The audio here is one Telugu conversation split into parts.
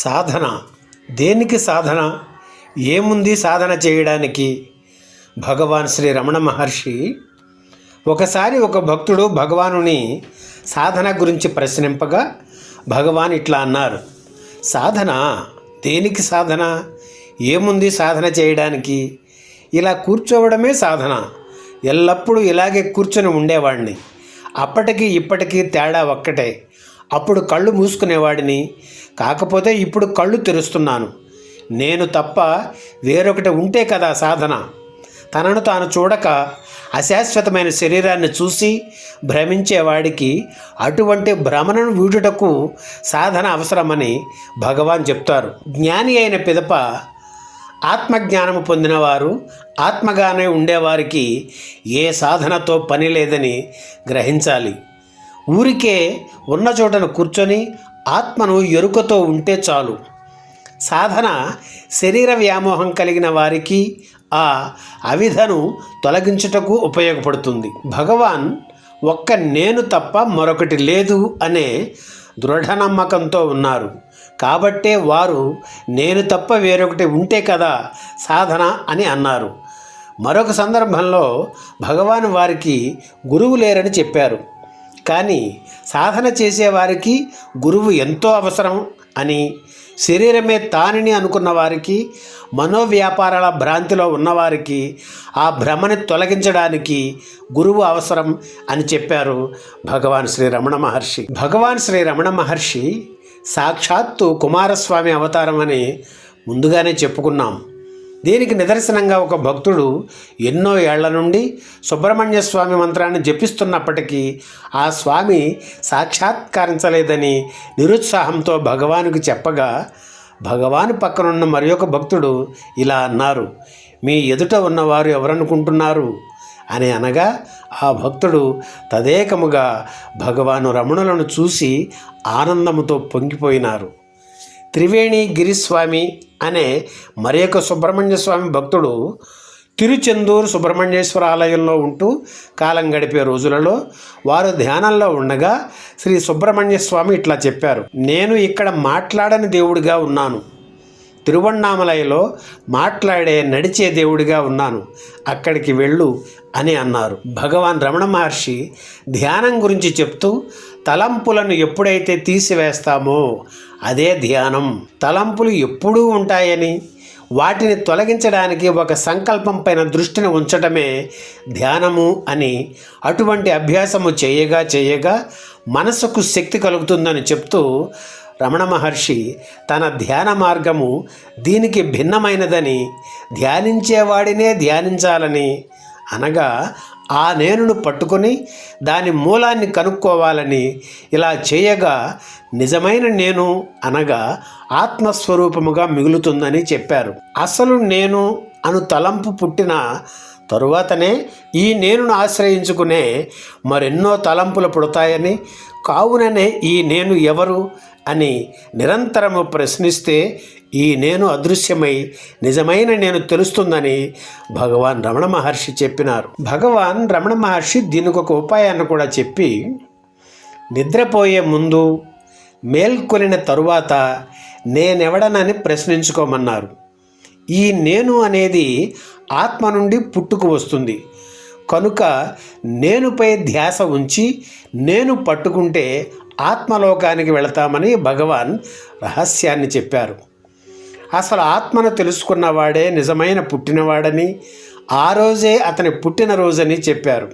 సాధన దేనికి సాధన? ఏముంది సాధన చేయడానికి? భగవాన్ శ్రీ రమణ మహర్షి ఒకసారి ఒక భక్తుడు భగవానుని సాధన గురించి ప్రశ్నింపగా భగవాన్ ఇట్లా అన్నారు, సాధన దేనికి సాధన? ఏముంది సాధన చేయడానికి? ఇలా కూర్చోవడమే సాధన. ఎల్లప్పుడూ ఇలాగే కూర్చొని ఉండేవాడిని. అప్పటికి ఇప్పటికీ తేడా ఒక్కటే. అప్పుడు కళ్ళు మూసుకునేవాడిని, కాకపోతే ఇప్పుడు కళ్ళు తెరుస్తున్నాను. నేను తప్ప వేరొకటి ఉంటే కదా సాధన. తనను తాను చూడక అశాశ్వతమైన శరీరాన్ని చూసి భ్రమించేవాడికి అటువంటి భ్రమణను వీడుటకు సాధన అవసరమని భగవాన్ చెప్తారు. జ్ఞాని అయిన పిదప ఆత్మజ్ఞానము పొందినవారు ఆత్మగానే ఉండేవారికి ఏ సాధనతో పని లేదని గ్రహించాలి. ఊరికే ఉన్న చోటను కూర్చొని ఆత్మను ఎరుకతో ఉంటే చాలు. సాధన శరీర వ్యామోహం కలిగిన వారికి ఆ అవిధను తొలగించుటకు ఉపయోగపడుతుంది. భగవాన్ ఒక్క నేను తప్ప మరొకటి లేదు అనే దృఢ నమ్మకంతో ఉన్నారు. కాబట్టే వారు నేను తప్ప వేరొకటి ఉంటే కదా సాధన అని అన్నారు. మరొక సందర్భంలో భగవాన్ వారికి గురువు లేరని చెప్పారు. కానీ సాధన చేసేవారికి గురువు ఎంతో అవసరం అని, శరీరమే తానిని అనుకున్న వారికి, మనోవ్యాపారాల భ్రాంతిలో ఉన్నవారికి ఆ భ్రమని తొలగించడానికి గురువు అవసరం అని చెప్పారు భగవాన్ శ్రీ రమణ మహర్షి. భగవాన్ శ్రీ రమణ మహర్షి సాక్షాత్తు కుమారస్వామి అవతారం అని ముందుగానే చెప్పుకున్నాం. దీనికి నిదర్శనంగా ఒక భక్తుడు ఎన్నో ఏళ్ల నుండి సుబ్రహ్మణ్య స్వామి మంత్రాన్ని జపిస్తున్నప్పటికీ ఆ స్వామి సాక్షాత్కరించలేదని నిరుత్సాహంతో భగవానుకి చెప్పగా భగవాను పక్కనున్న మరి ఒక భక్తుడు ఇలా అన్నారు, మీ ఎదుట ఉన్నవారు ఎవరనుకుంటున్నారు అని అనగా ఆ భక్తుడు తదేకముగా భగవాను రమణులను చూసి ఆనందముతో పొంగిపోయినారు. త్రివేణి గిరిస్వామి అనే మరి ఒక సుబ్రహ్మణ్య స్వామి భక్తుడు తిరుచెందూరు సుబ్రహ్మణ్యేశ్వర ఆలయంలో ఉంటూ కాలం గడిపే రోజులలో వారు ధ్యానంలో ఉండగా శ్రీ సుబ్రహ్మణ్య స్వామి ఇట్లా చెప్పారు, నేను ఇక్కడ మాట్లాడని దేవుడిగా ఉన్నాను. తిరువణ్ణామలైలో మాట్లాడే నడిచే దేవుడిగా ఉన్నాను, అక్కడికి వెళ్ళు అని అన్నారు. భగవాన్ రమణ మహర్షి ధ్యానం గురించి చెప్తూ తలంపులను ఎప్పుడైతే తీసివేస్తామో అదే ధ్యానం. తలంపులు ఎప్పుడూ ఉంటాయని, వాటిని తొలగించడానికి ఒక సంకల్పం పైన దృష్టిని ఉంచటమే ధ్యానము అని, అటువంటి అభ్యాసము చేయగా మనసుకు శక్తి కలుగుతుందని చెప్తూ రమణ మహర్షి తన ధ్యాన మార్గము దీనికి భిన్నమైనదని, ధ్యానించేవాడినే ధ్యానించాలని, అనగా ఆ నేనును పట్టుకొని దాని మూలాన్ని కనుక్కోవాలని ఇలా చేయగా నిజమైన నేను అనగా ఆత్మస్వరూపముగా మిగులుతుందని చెప్పారు. అసలు నేను అను తలంపు పుట్టిన తరువాతనే ఈ నేనును ఆశ్రయించుకునే మరెన్నో తలంపులు పుడతాయని, కావుననే ఈ నేను ఎవరు అని నిరంతరము ప్రశ్నిస్తే ఈ నేను అదృశ్యమై నిజమైన నేను తెలుస్తుందని భగవాన్ రమణ మహర్షి చెప్పినారు. భగవాన్ రమణ మహర్షి దీనికి ఒక ఉపాయాన్ని కూడా చెప్పి, నిద్రపోయే ముందు మేల్కొలిన తరువాత నేనెవడనని ప్రశ్నించుకోమన్నారు. ఈ నేను అనేది ఆత్మ నుండి పుట్టుకు వస్తుంది కనుక నేనుపై ధ్యాస ఉంచి నేను పట్టుకుంటే ఆత్మలోకానికి వెళతామని భగవాన్ రహస్యాన్ని చెప్పారు. అసలు ఆత్మను తెలుసుకున్నవాడే నిజమైన పుట్టినవాడని, ఆ రోజే అతని పుట్టినరోజని చెప్పారు.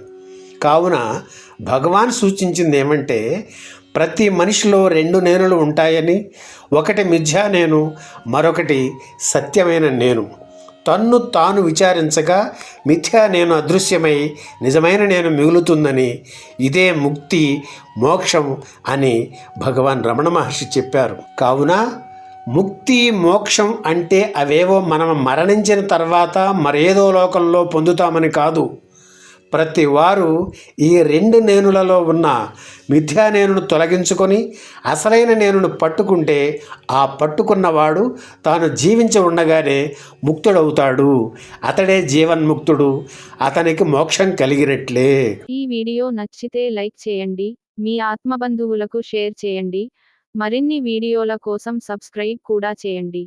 కావున భగవాన్ సూచించింది ఏమంటే, ప్రతి మనిషిలో రెండు నేనులు ఉంటాయని, ఒకటి మిథ్యా నేను, మరొకటి సత్యమైన నేను. తన్ను తాను విచారించగా మిథ్యా నేను అదృశ్యమై నిజమైన నేను మిగులుతుందని, ఇదే ముక్తి మోక్షం అని భగవాన్ రమణ మహర్షి చెప్పారు. కావున ముక్తి మోక్షం అంటే అవేవో మనం మరణించిన తర్వాత మరేదో లోకంలో పొందుతామని కాదు. ప్రతి వారు ఈ రెండు నేనులలో ఉన్న మిథ్యా నేనును తొలగించుకొని అసలైన నేనును పట్టుకుంటే ఆ పట్టుకున్నవాడు తాను జీవించి ఉండగానే ముక్తుడవుతాడు. అతడే జీవన్ముక్తుడు, అతనికి మోక్షం కలిగినట్లే. ఈ వీడియో నచ్చితే లైక్ చేయండి, మీ ఆత్మబంధువులకు షేర్ చేయండి. మరిన్ని వీడియోల కోసం సబ్స్క్రైబ్ కూడా చేయండి.